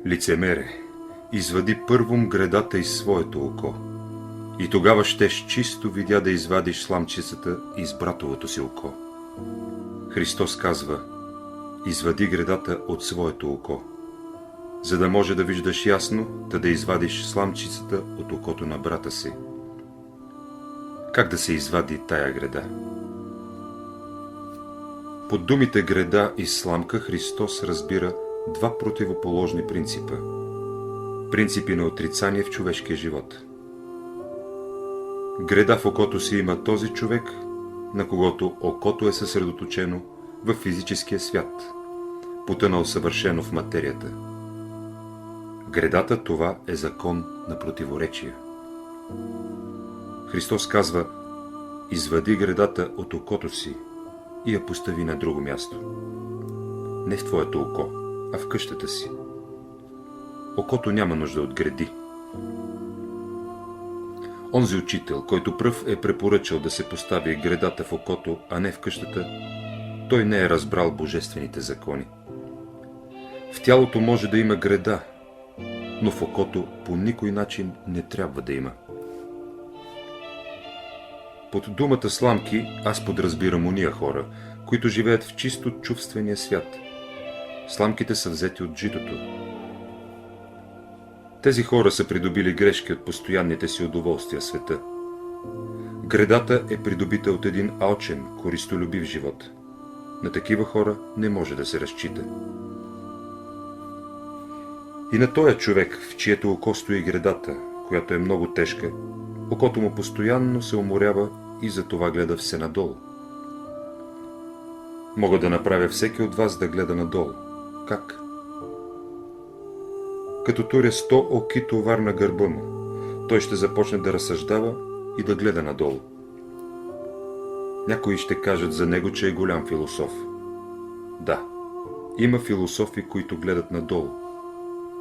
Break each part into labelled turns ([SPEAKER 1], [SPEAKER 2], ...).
[SPEAKER 1] Лицемере, извади първом гредата из своето око, и тогава щеш чисто видя да извадиш сламчицата из братовото си око. Христос казва: извади гредата от своето око, за да може да виждаш ясно, да извадиш сламчицата от окото на брата си. Как да се извади тая греда? Под думите греда и сламка Христос разбира два противоположни принципа. Принципи на отрицание в човешкия живот. Греда в окото си има този човек, на когото окото е съсредоточено в физическия свят, потънал съвършено в материята. Гредата това е закон на противоречия. Христос казва: извади гредата от окото си и я постави на друго място. Не в твоето око, а в къщата си. Окото няма нужда от греди. Онзи учител, който пръв е препоръчал да се постави гредата в окото, а не в къщата, той не е разбрал божествените закони. В тялото може да има греда, но в окото по никой начин не трябва да има. Под думата сламки аз подразбирам ония хора, които живеят в чисто чувствения свят. Сламките са взети от житото. Тези хора са придобили грешки от постоянните си удоволствия в света. Гредата е придобита от един алчен, користолюбив живот. На такива хора не може да се разчита. И на този човек, в чието око стои гредата, която е много тежка, окото му постоянно се уморява и затова гледа все надолу. Мога да направя всеки от вас да гледа надолу. Как? Като туря 100 оки товар на гърба му, той ще започне да разсъждава и да гледа надолу. Някои ще кажат за него, че е голям философ. Да, има философи, които гледат надолу,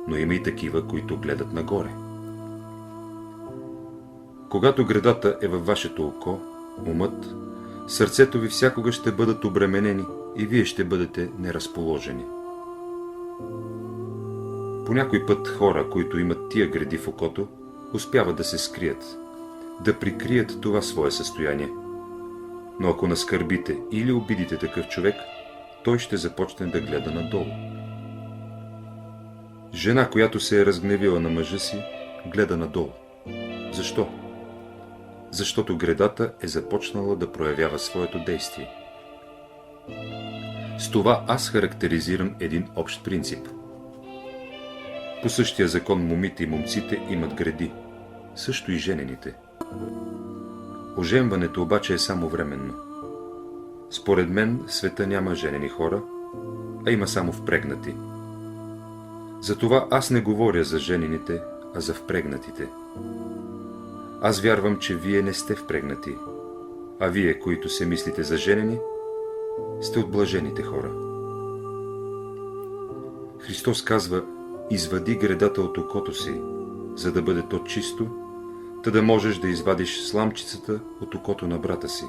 [SPEAKER 1] но има и такива, които гледат нагоре. Когато гредата е във вашето око, умът, сърцето ви всякога ще бъдат обременени и вие ще бъдете неразположени. По някой път хора, които имат тия греди в окото, успяват да се скрият, да прикрият това свое състояние. Но ако наскърбите или обидите такъв човек, той ще започне да гледа надолу. Жена, която се е разгневила на мъжа си, гледа надолу. Защо? Защото гредата е започнала да проявява своето действие. С това аз характеризирам един общ принцип. По същия закон момите и момците имат греди, също и женените. Оженването обаче е само временно. Според мен в света няма женени хора, а има само впрегнати. Затова аз не говоря за женените, а за впрегнатите. Аз вярвам, че вие не сте впрегнати, а вие, които се мислите за женени, сте от блажените хора. Христос казва: извади гредата от окото си, за да бъде то чисто, та да можеш да извадиш сламчицата от окото на брата си.